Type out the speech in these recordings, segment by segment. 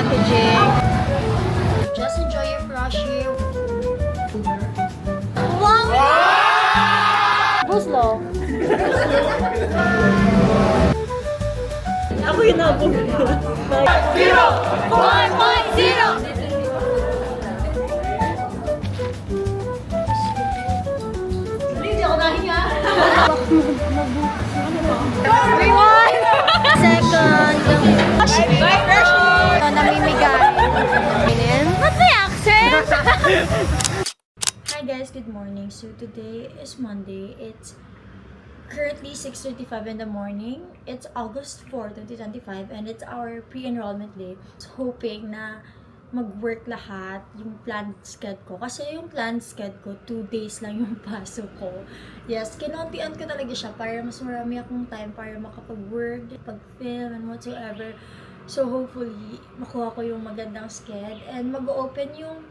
packaging. Just enjoy your fresh here. Wow! Buslo. Ako yung nabog. 4.0! Hindi ako nahinga. Everyone! Second. Namimigay. What's the accent? Hi guys, good morning. So today is Monday. It's currently 6:35 in the morning. It's August 4, 2025 and it's our pre-enrollment day. Hoping na mag-work lahat yung planned schedule ko. Kasi yung planned schedule ko, 2 days lang yung pasok ko. Yes, kinontian ko talaga siya para mas marami akong time para makapag-work, pag-film, and whatsoever. So hopefully, makuha ko yung magandang schedule and mag-open yung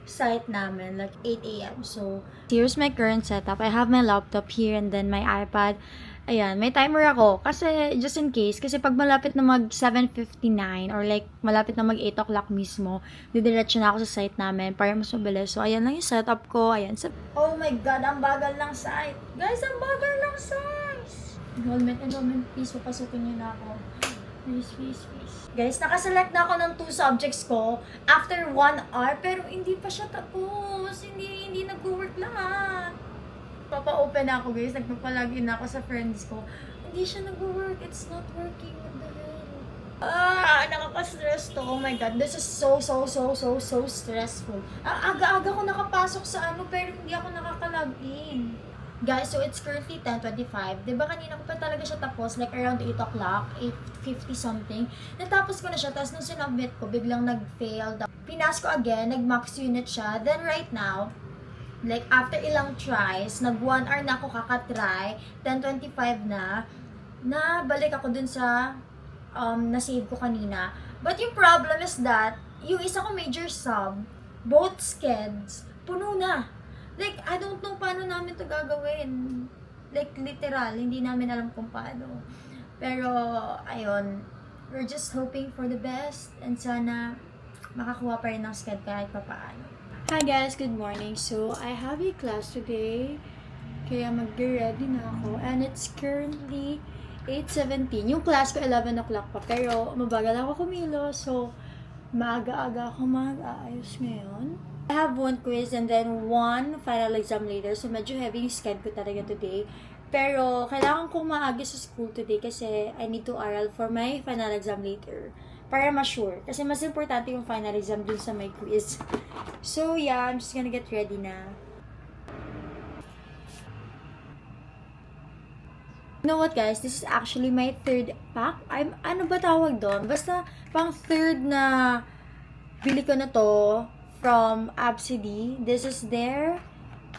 site namin like 8 a.m. So, here's my current setup. I have my laptop here and then my iPad. Ayan, may timer ako. Kasi, just in case, kasi pag malapit na mag 7:59 or like, malapit na mag 8 o'clock mismo, didiretso na ako sa site namin para mas mabilis. So, ayan lang yung setup ko. Ayan. Oh my God, ang bagal ng site. Guys, ang bagal ng site. Enrollment, please, papasukin niyo na ako. Please. Guys, nakaselect na ako ng 2 subjects ko after 1 hour, pero hindi pa siya tapos. Hindi nag-work lahat. Papa-open na ako, guys. Nagpapalagin na ako sa friends ko. Hindi siya nag-work. It's not working. What the hell? Nakaka-stress to. Oh my God. This is so stressful. Aga-aga ko nakapasok sa pero hindi ako nakaka-login. Guys, so it's currently 10:25. Diba kanina ko pa talaga siya tapos, like around 8 o'clock, 8:50 something. Natapos ko na siya, tapos nung sinubmit ko, biglang nag-fail. Pinas ko again, nag-max unit siya. Then right now, like after ilang tries, nag 1 hour na ako kakatry, 10:25 na, balik ako dun sa na-save ko kanina. But yung problem is that, yung isa ko major sub, both skeds, puno na. Like, I don't know paano namin to gagawin. Like, literal, hindi namin alam kung paano. Pero, ayun, we're just hoping for the best and sana makakuha pa rin ng sked kahit papaano. Hi guys, good morning. So, I have a class today. Kaya mag-ready na ako. And it's currently 8:17. Yung class ko 11 o'clock pa. Pero, mabagal ako kumilo. So, maaga-aga ako mag-aayos ngayon. I have 1 quiz and then 1 final exam later. So, medyo heavy yung schedule ko talaga today. Pero, kailangan kong maaga sa school today kasi I need to aral for my final exam later. Para ma-sure. Kasi mas importante yung final exam dun sa my quiz. So, yeah, I'm just gonna get ready na. You know what, guys? This is actually my 3rd pack. Ano ba tawag doon? Basta, pang 3rd na bili ko na to from ABCD. This is their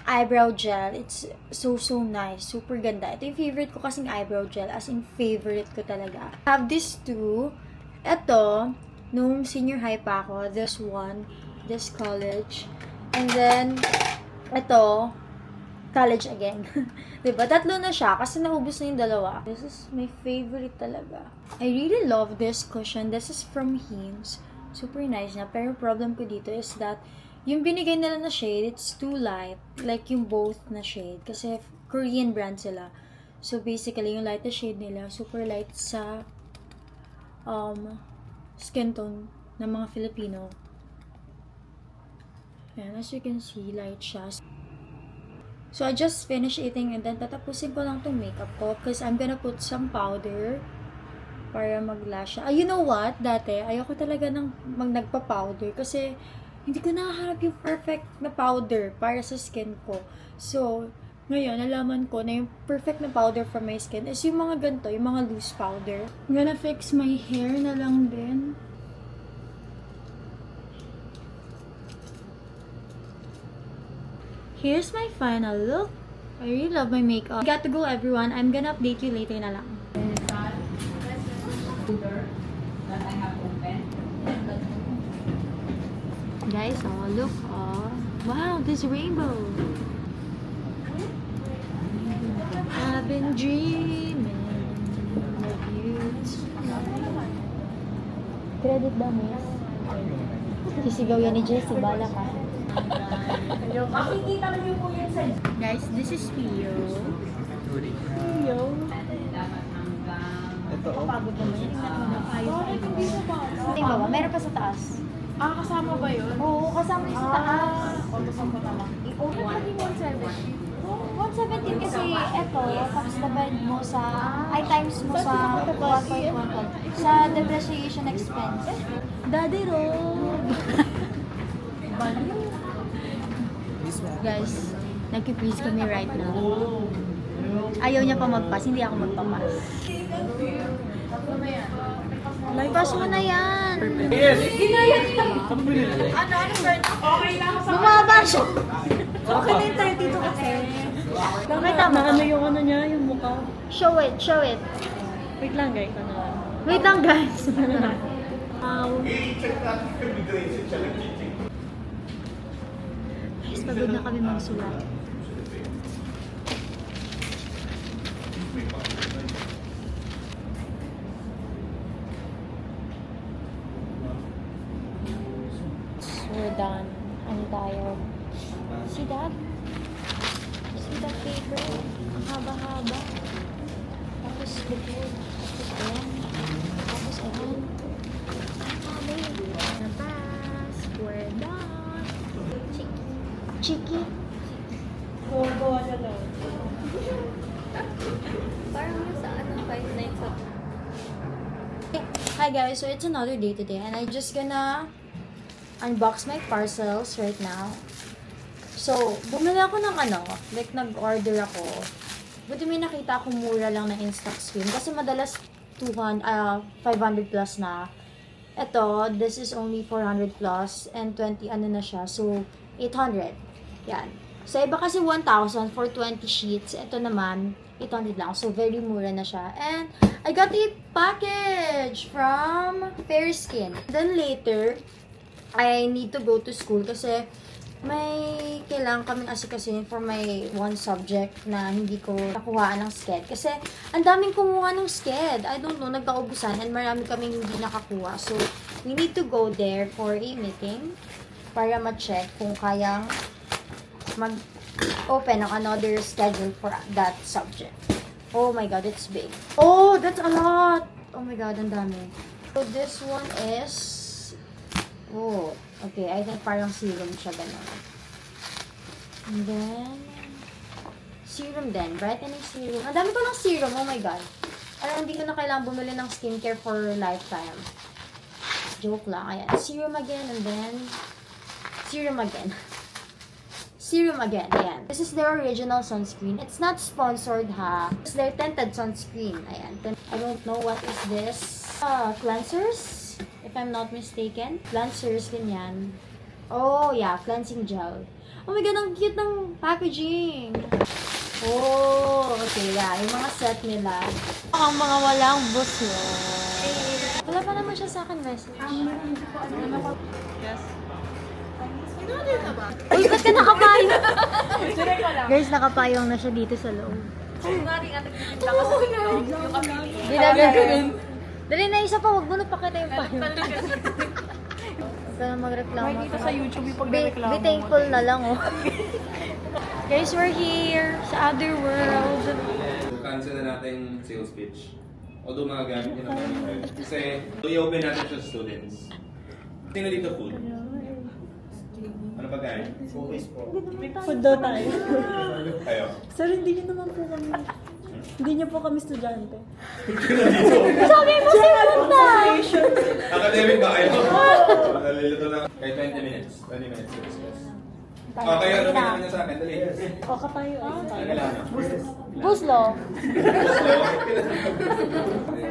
eyebrow gel. It's so nice. Super ganda. Ito yung favorite ko kasing eyebrow gel. As in, favorite ko talaga. I have this 2. Ito, nung senior high pa ako, this one, this college. And then, ito, college again. Diba? 3 na siya kasi naubos na yung 2. This is my favorite talaga. I really love this cushion. This is from Hims. Super nice na. Pero problem ko dito is that yung binigay nila na shade, it's too light. Like yung both na shade. Kasi Korean brand sila. So basically, yung light na shade nila, super light sa skin tone ng mga Filipino. Ayan, as you can see, light siya. So I just finished eating and then tatapusin ko lang tong makeup ko because I'm gonna put some powder para mag-lash. You know what? Dati, ayoko talaga ng nagpa-powder kasi hindi ko nakahanap yung perfect na powder para sa skin ko. So, ngayon, nalaman ko na yung perfect na powder for my skin is yung mga ganito, yung mga loose powder. I'm gonna fix my hair na lang din. Here's my final look. I really love my makeup. Got to go, everyone. I'm gonna update you later na lang. That I have opened. Guys, look, wow, this rainbow. I've been dreaming of you. Credit ba, miss? Sisigaw yan ni Jessie, bala ka. Makikita niyo po yun sa... Guys, this is Pio. Pio. Dapat hanggang... Kapagod naman yun. Hindi ba ba? Meron pa sa taas. Kasama ba yun? Oo, kasama yung sa taas. Saan ko na lang? Naging 170. 170 kasi eto, tapos divide mo sa, times mo sa 1.1 sa depreciation expense. Daddy Rob! Guys, nagki-freeze kami right now. Ayaw niya pa mag-pass, hindi ako magpa-pass. Pass mo na yan! Bumaba siya! Okay na yung 32 kasi. Okay, tama. Ano yung ano niya, yung mukha? Show it, show it. Wait lang guys, ano lang. Wait lang guys. Guys, pagod na kami magsulat. We're done. I'm tired. See that? See that paper? Ang haba-haba. Tapos likod. Tapos ayan. Tapos ayan. Ang dami. Napas. We're done. Chiki. Chiki. Gawa siya daw. Parang sa ano, 5 nights up. Hi guys, so it's another day today and I just gonna unbox my parcels right now. So, bumili ako ng ano, like nag-order ako. Buti may nakita ako mura lang na in-stock screen kasi madalas 500 plus na. Ito, this is only 400 plus and 20 ano na siya. So, 800. Yan. Sa iba kasi 1,000 for 20 sheets. Ito naman, 800 lang. So, very mura na siya. And, I got a package from Fairskin. Then later, I need to go to school kasi may kailangan kaming asikasuhin for my one subject na hindi ko nakuhaan ng SCED. Kasi, ang daming kumuha ng SCED. I don't know, nagkaubusan and marami kaming hindi nakakuha. So, we need to go there for a meeting para ma-check kung kayang mag-open ng another schedule for that subject. Oh my god, it's big. Oh, that's a lot! Oh my god, ang dami. So, this one is... Oh, okay. I think parang serum siya ganun. And then... Serum din. Brightening serum. Ang dami ko ng serum. Oh my god. Parang hindi ko na kailangan bumili ng skincare for lifetime. Joke lang. Ayan. Serum again. And then... Serum again. Serum again. Ayan. This is their original sunscreen. It's not sponsored ha. It's their tinted sunscreen. Ayan. I don't know what is this. Cleansers? If I'm not mistaken. Cleansers, ganyan. Oh, yeah. Cleansing gel. Oh my god, ang cute ng packaging. Oh, okay. Yeah, yung mga set nila. Ang mga walang buslo. Wala pa naman siya sa akin message. Yes. Uy, ba't ka nakapayong? Guys, nakapayong na siya dito sa loob. Ginagano'n. Dali na isa pa, huwag mo na pakita yung payong. Huwag ka na magreklamo. May dito sa YouTube yung Be pagreklamo. thankful na lang, oh. Guys, we're here sa other world. Cancel na natin sales pitch. Although magagamit nyo naman yung card. Kasi i-open natin siya sa students. Sino dito food? Ano ba guys? Food daw tayo. Kayo? Sir, hindi niyo naman po kami. Hindi niyo po kami estudyante. Sabi mo, sinunod na! Academic ba kayo? Nalilito lang. Kaya 20 minutes. 20 minutes to discuss. Kaya ano naman niya sa akin? Dali. Baka tayo. Nagalaman. Buslo.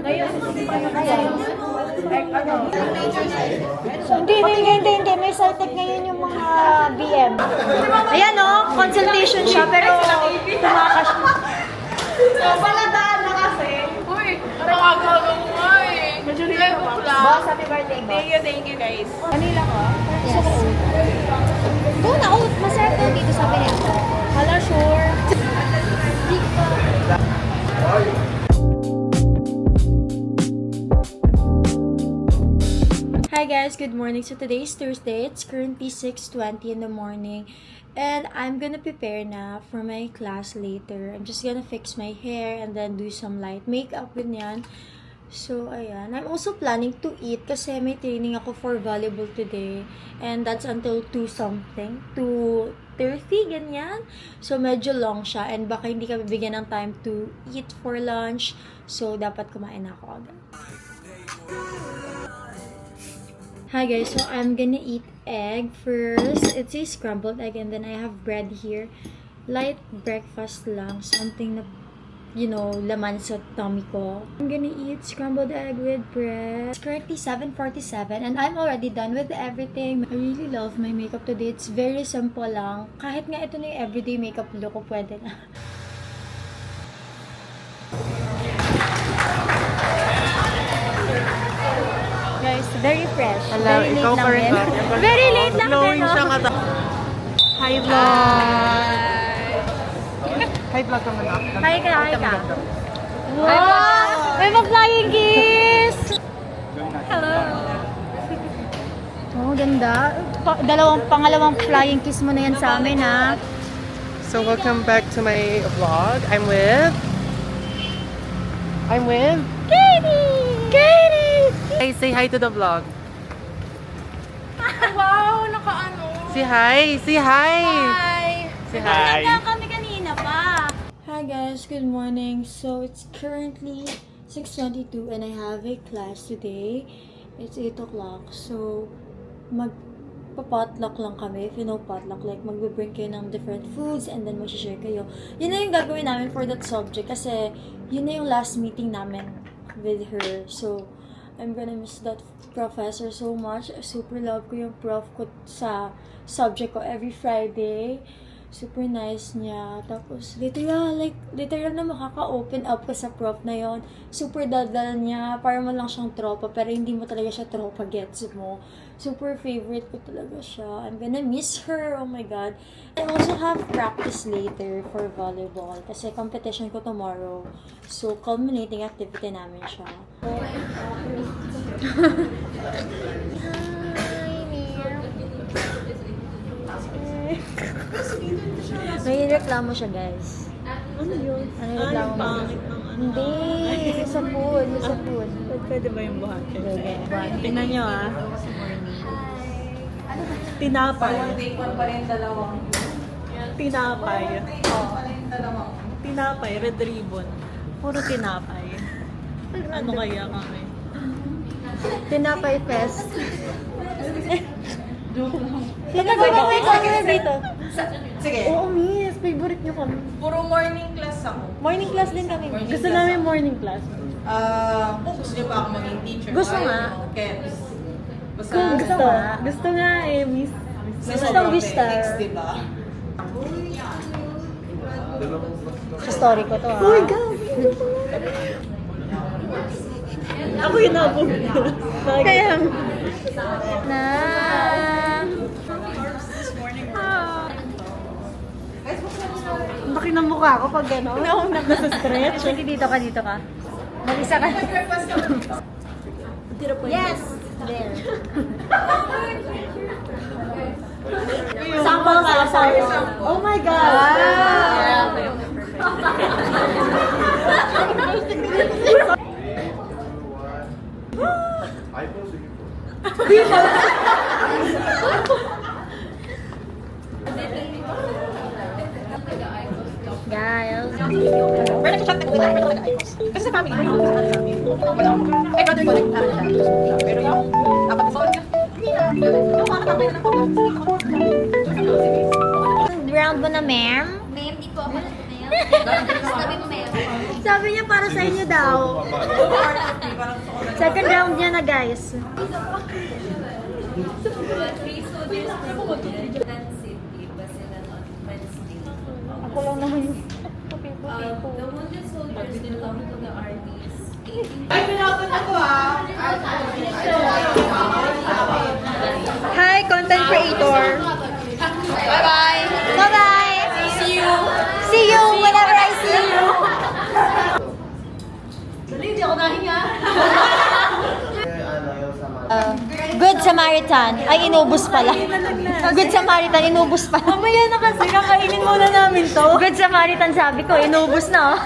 Ngayon, Hindi. May cytec ngayon yung mga BM. Ayan, oh. Consultation siya, pero tumakas siya. Paladaan na kasi. Uy, nakagawa mo nga eh. medyo rin naman. Boss, happy birthday, boss. Thank you guys. Kanila ka? Yes. Go na, oat. Masarap daw dito, sabi niya. Hala, sure. Hindi pa. Hi guys, good morning. So today is Thursday. It's currently 6:20 in the morning. And I'm gonna prepare na for my class later. I'm just gonna fix my hair and then do some light makeup ganyan. So, ayan. I'm also planning to eat kasi may training ako for volleyball today. And that's until 2 something. 2:30, ganyan. So, medyo long siya. And baka hindi ka bibigyan ng time to eat for lunch. So, dapat kumain ako agad. Hi guys, so I'm gonna eat egg first. It's a scrambled egg and then I have bread here. Light breakfast lang. Something na, you know, laman sa tummy ko. I'm gonna eat scrambled egg with bread. It's currently 7:47 and I'm already done with everything. I really love my makeup today. It's very simple lang. Kahit nga ito na yung everyday makeup look ko, pwede na. Guys, very fresh. Hello, very late ikaw lang pa rin din. ba? Very late lang din, Glowing no? siya kata. Hi vlog! Hi vlog ka muna. Hi ka. Wow! May mag-flying kiss! Hello! Oh, ganda. Pangalawang flying kiss mo na yan sa amin, ha? So welcome back to my vlog. I'm with Katie! Hey, say hi to the vlog. Wow, nakaano. Say hi! Say hi! Say hi! Kami kanina pa. Hi guys, good morning. So it's currently 6:22 and I have a class today. It's 8 o'clock. So magpa-potluck lang kami. If you know potluck, like magbe-bring kayo ng different foods and then mag-share kayo. Yun na yung gagawin namin for that subject kasi yun na yung last meeting namin with her. So I'm gonna miss that professor so much. Super love ko yung prof ko sa subject ko every Friday. Super nice niya. Tapos, literal na makaka-open up ka sa prof na yon. Super dadal niya. Para mo lang siyang tropa, pero hindi mo talaga siya tropa, gets mo. Super favorite ko talaga siya. I'm gonna miss her. Oh my God. I also have practice later for volleyball. Kasi competition ko tomorrow. So, culminating activity namin siya. May reklamo siya, guys. Ano yun? Ano yung reklamo mo? Hindi, sa food. Pwede ba yung buhati? Okay. Tingnan nyo ah. Tinapay. Tinapay, red ribbon. Puro tinapay. Ano kaya kami? Tinapay fest. Sino ba may camera dito? Sige. Oo, miss. Favorite niyo kami. Puro morning class ako. Morning class din kami. Gusto namin morning class. Kung gusto niyo pa ako maging teacher. Gusto nga. Kems. Basta, Kung gusto. Gusto nga eh, miss. Gustong Vistar. diba? Sa story ko to, ha? Oh my God! Ako yung nabog. Kaya, Na. ang laki ng mukha ko pag gano'n. Naunag na sa stretch. Sige, dito ka. Mag-isa ka. Yes! There. Sample ka, sample. Oh my God! Guys. Kasi sa family, ay brother ko, pero yung apat na phone, yung mga katabay na Round mo na, ma'am? Ma'am, di po ako nag-mail. Sabi mo, ma'am. Sabi niya para sa inyo daw. Second round niya na, guys. Three soldiers from Quezon City, Basilan on Wednesday. Ako lang naman yung The wounded soldiers belong to the armies. Hi, content creator. Bye-bye. Bye-bye. See you. See you whenever I see you. Dali, di ako nahinga. Ano yung sa mga Good Samaritan. Ay, inubos pala. Good Samaritan, inubos pala. Mamaya na kasi, kakainin muna namin to. Good Samaritan sabi ko, inubos na oh.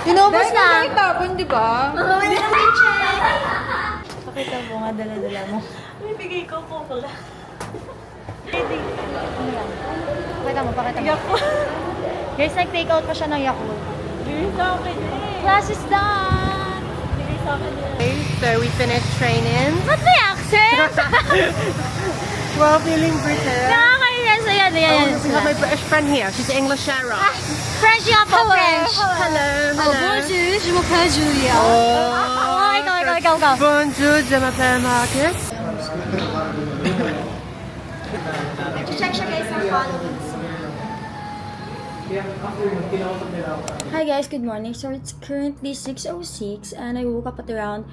Inubos na. Tapon, di ba? Pakita mo nga, dala-dala mo. Bibigay ko po pala. Pakita mo. Guys, nag-take out pa siya ng Yakult. Bibigay sa akin eh. Class is done! Bibigay sa akin eh. Okay, so we finished training. Ba't may accent? Well, feeling British. Nakakaiya sa yan. We have my British friend here. She's an English Sarah. French nga po, French. Hello. Bonjour, je m'appelle Julia. Ikaw. Bonjour, je m'appelle Marcus. Check siya guys ang followings. Hi guys, good morning. So it's currently 6:06 and I woke up at around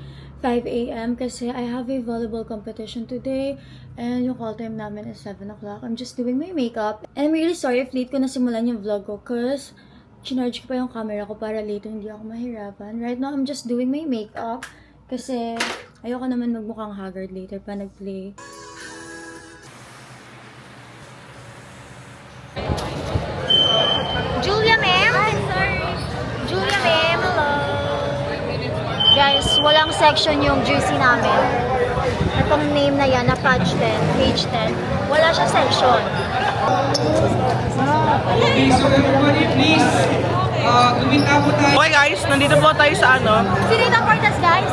5 a.m. kasi I have a volleyball competition today and yung call time namin is 7 o'clock. I'm just doing my makeup and I'm really sorry if late ko nasimulan yung vlog ko cause chinarge ko pa yung camera ko para later hindi ako mahirapan. Right now, I'm just doing my makeup kasi ayoko naman magmukhang haggard later pa nag-play. Julia, ma'am? Hi, sorry. Julia, ma'am. Hello. Guys, walang section yung juicy namin. Itong name na yan, na page 10, page 10. Wala siya section. Okay, so everybody please, kumita po tayo. Okay guys, nandito po tayo sa ano? Sino yung Cortez, guys?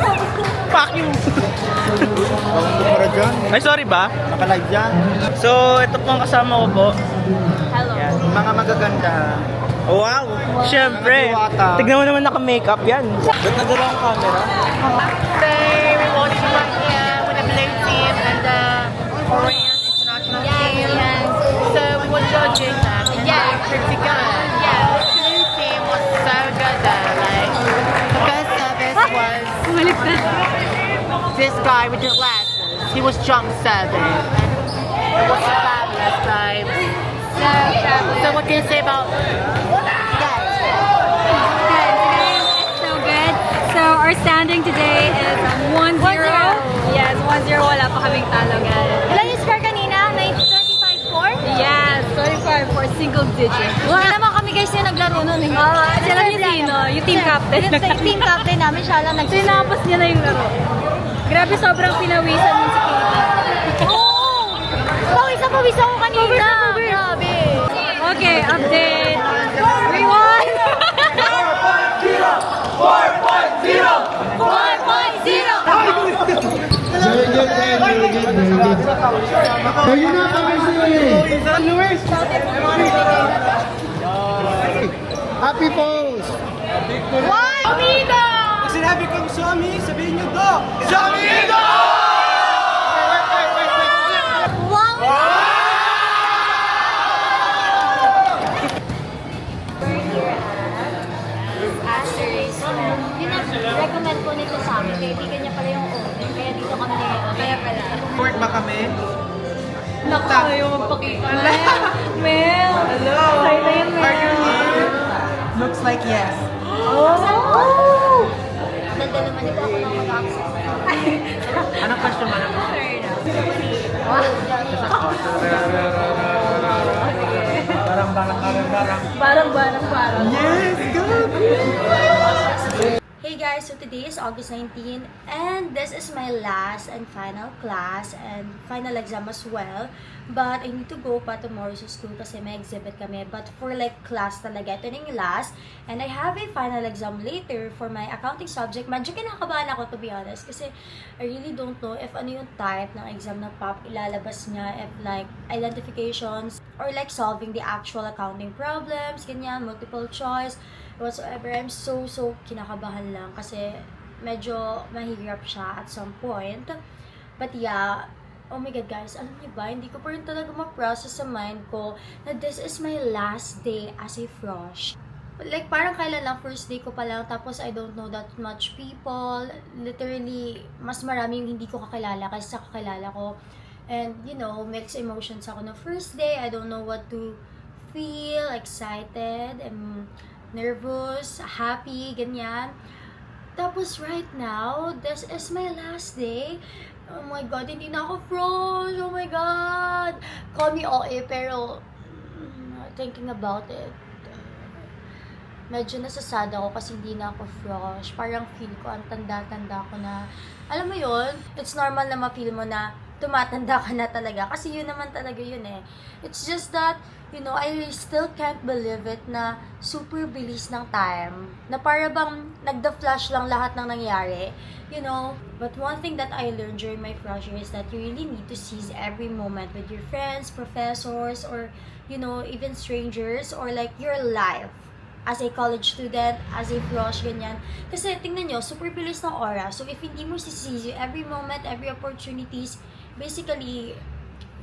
Fuck you! Ay, sorry ba? Naka-live yan. So, ito po ang kasama ko po. Hello. Yan. Mga magaganda. Wow! Siyempre! Mga diwata. Tignan mo naman naka-makeup yan. Ba't nadala ang camera? Today, we watching right here with the blue team and the Korean international team. Yes. So, we were judging them. And yeah, pretty good. Yeah, the blue team was so good there. Like, the best service was this guy with the glasses. He was jump serving. It was fabulous, babe. So fabulous. So, what can you say about So good. So our standing today is 1-0. Yes, 1-0. Wala pa kaming talo, guys. Ilan yung score kanina? 25-4? Yes, 25 for single digit. Hindi naman kami guys yung naglaro nun eh. Alam niyo sino? Yung team captain. Yung team captain namin, siya lang nagsusunod. Tinapos niya na yung laro. Grabe, sobrang pinawisan nun si Katie. Oo! Pawis ako kanina. Grabe. Okay, update. We won! 4-0. Happy Falls! Pag sinabi kong Somi, sabihin nyo do! Somido! Recommend po nito sa amin. Kaibigan niya pala yung owner. Kaya dito kami ngayon. Kaya pala. Report ba kami? Naku, ayaw magpakita. Mel! Hello! Sa'yo na yun, Mel. Looks like yes. Oh! Ganda naman ito ako ng mag-access. Anong question mo naman? Parang. Yes, go! Hey guys, so today is August 19 and this is my last and final class and final exam as well. But I need to go pa tomorrow sa school kasi may exhibit kami. But for like class talaga, ito na yung last. And I have a final exam later for my accounting subject. Medyo kinakabahan ako to be honest kasi I really don't know if ano yung type ng exam na ilalabas niya. If like identifications or like solving the actual accounting problems, ganyan, multiple choice, whatsoever. I'm so kinakabahan lang kasi medyo mahirap siya at some point. But yeah, oh my god guys, alam niyo ba, hindi ko pa rin talaga ma-process sa mind ko na this is my last day as a frosh. Like parang kailan lang, first day ko pa lang, tapos I don't know that much people. Literally, mas marami yung hindi ko kakilala kaysa sa kakilala ko. And you know, mixed emotions ako no first day. I don't know what to feel, excited, nervous, happy, ganyan. Tapos right now, this is my last day. Oh my God, hindi na ako frosh. Oh my God. Call me OA, pero thinking about it, medyo nasasad ako kasi hindi na ako frosh. Parang feel ko, ang tanda-tanda ko na, alam mo yun, it's normal na ma-feel mo na tumatanda ka na talaga. Kasi yun naman talaga yun eh. It's just that, you know, I still can't believe it na super bilis ng time. Na para bang nagda-flash lang lahat ng nangyari. You know, but one thing that I learned during my frosh year is that you really need to seize every moment with your friends, professors, or, you know, even strangers, or like your life. As a college student, as a frosh, ganyan. Kasi tingnan nyo, super bilis ng oras. So if hindi mo sisisi every moment, every opportunities, basically,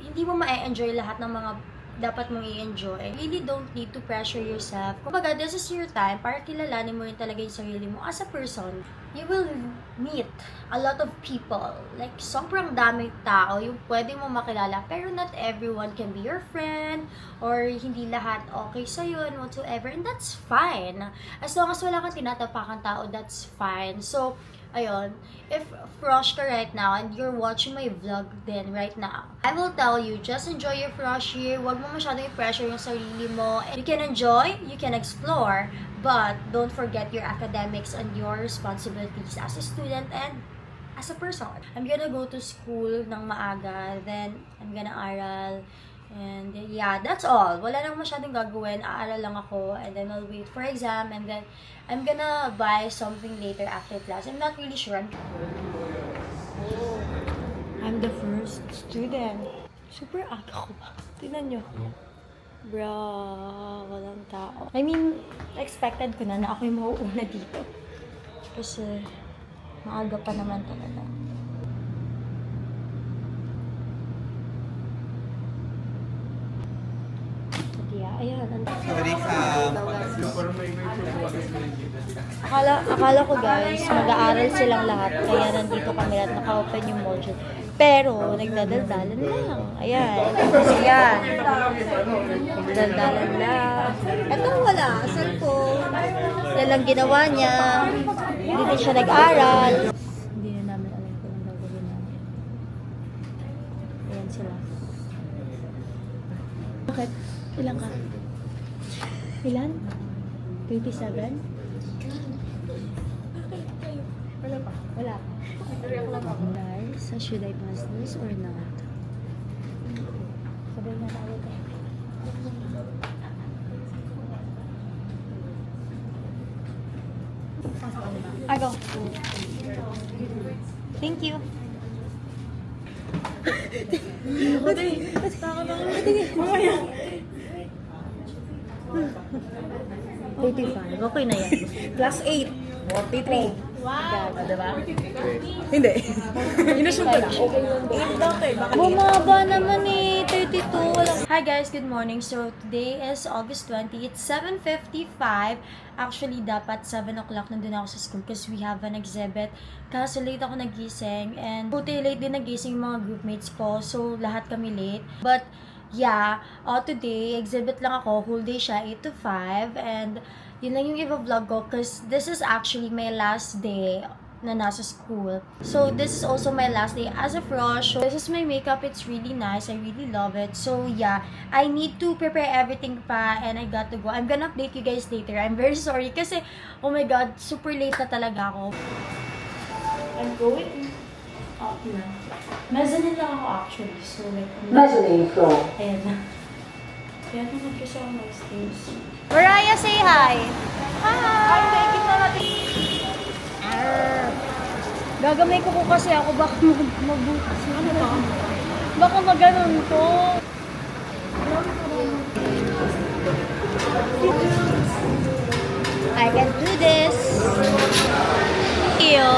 hindi mo ma-enjoy lahat ng mga dapat mong i-enjoy. Really don't need to pressure yourself. Kumbaga, this is your time para kilalanin mo rin talaga yung sarili mo as a person. You will meet a lot of people. Like, sobrang daming tao yung pwede mo makilala. Pero not everyone can be your friend or hindi lahat okay sa'yo and whatsoever. And that's fine. As long as wala kang tinatapakang tao, that's fine. So, ayun, if frosh ka right now and you're watching my vlog then right now, I will tell you, just enjoy your frosh year. Huwag mo masyadong i-pressure yung sarili mo. You can enjoy, you can explore, but don't forget your academics and your responsibilities as a student and as a person. I'm gonna go to school ng maaga, then I'm gonna aral. And yeah, that's all. Wala nang masyadong gagawin. Aaral lang ako. And then I'll wait for exam. And then I'm gonna buy something later after class. I'm not really sure. I'm the first student. Super aga ko ba? Tingnan nyo. Bro, walang tao. I mean, expected ko na ako yung mauuna dito. Kasi maaga pa naman talaga. Ayan. Sorry ka. Akala ko guys, mag-aaral silang lahat. Kaya nandito kami at naka-open yung module. Pero, nagdadaldalan lang. Ayan. Ayan. Nagdadaldalan lang. Ito wala. Cellphone. Yan lang ginawa niya. Hindi din siya nag-aral. Hindi na namin alam kung ang gagawin namin. Ayan sila. Bakit? Ilan ka? Ilan? 27? Wala pa. Wala pa. Guys, should I pass this or not? Sabay na tayo tayo. I go. Thank you. 35. Okay na yan. Plus 8. 43. Wow. Diba? Hindi. Inassume ko lang. Okay yun. 8 daw tayo. Baka Bumaba naman eh. 32. Hi guys, good morning. So, today is August 20. It's 7:55. Actually, dapat 7 o'clock nandun ako sa school because we have an exhibit. Kaso late ako nagising. And buti late din nagising yung mga groupmates ko. So, lahat kami late. But, yeah, today, exhibit lang ako. Whole day siya, 8 to 5. And, yun lang yung i-vlog ko because this is actually my last day na nasa school. So, this is also my last day as a frosh. So, this is my makeup. It's really nice. I really love it. So, yeah. I need to prepare everything pa and I got to go. I'm gonna update you guys later. I'm very sorry kasi, oh my God, super late na talaga ako. I'm going up na. Mezzanine lang ako actually. So, like, mezzanine floor. Ayan na. Kaya naman kasi ako may stage. Mariah, say hi! Hi! I'm making na natin. Gagamay ko kasi ako. Baka mabutas. Ano ba? Baka maganon ko. I can do this. You.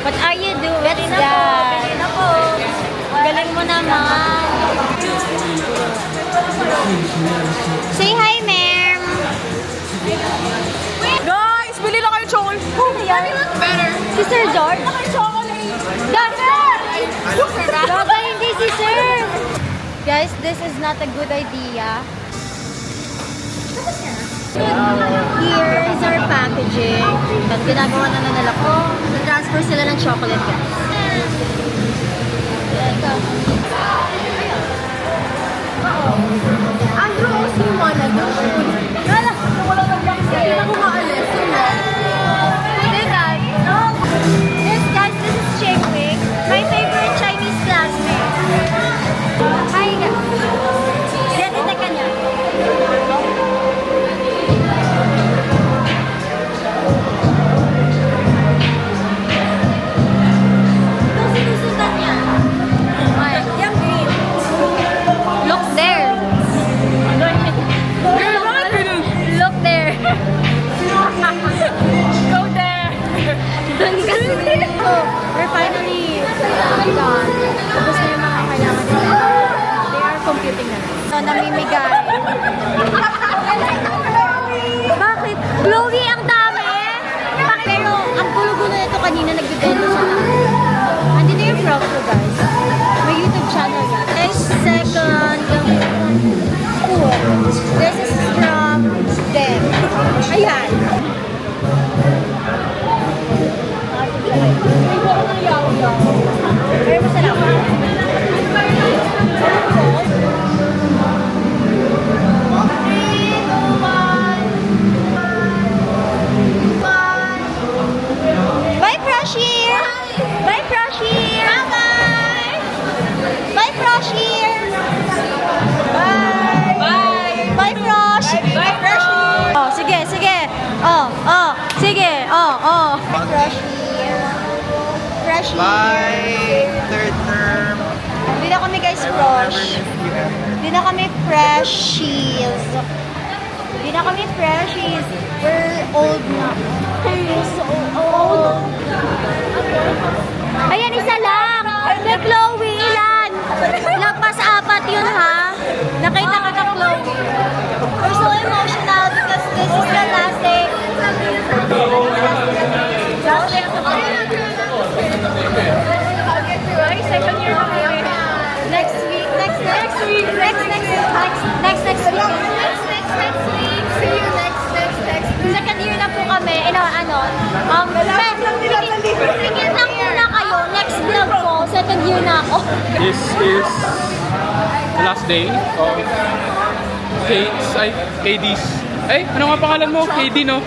What are you doing? Let's go. Bilhin ako. Galing mo naman. Say hi, ma'am. Guys, bili na kayo chocolate. Better. Si Sir George. Chocolate. Gaga, hindi si Sir. Guys, this is not a good idea. Here is our packaging. At ginagawa na nila ko. Transfer sila ng chocolate, guys. Andrew, si Mona, doon. Wala, wala nang vaccine. Hindi na kumaalis. Hey guys. This guys, this is Cheng Wing, my favorite Chinese classmate. Hi guys. Yan, ito ka niya. Ito, sinusundan niya. Yung green. Look there. Look there. Go there. Doon kasi. We're finally done. Tapos na yung mga kailangan nila. They are computing na. So, namimigay. Bakit? Chloe, ang dami! Pero, ang gulo-gulo nito kanina, nagbibento sa akin. Andito yung from ko, guys. May YouTube channel yan. Guys, second school. This is from them. Ayan. Very masarap. Bye, Froshier! Bye, Froshier! Bye! Bye, Froshier! Bye! Bye! Bye, Frosh! Bye, Froshier! Oh, sige, sige. Sige. Bye, Froshier. Froshier. Bye! Third term. Hindi na kami guys fresh. Hindi na kami freshies. Hindi na kami freshies. We're old na. We're so old. Ayan, isa lang. May Chloe, ilan? Lagpas 4 yun ha. Nakita ka ka Chloe. We're so emotional because this is the last day. Last day of the second year na kami. Next week. Next week. See you next week. Second year na po kami. Tingin lang muna kayo. Next vlog ko, second year na ako. This is the last day of KD's. Ay, ano nga pangalan mo? KD, no?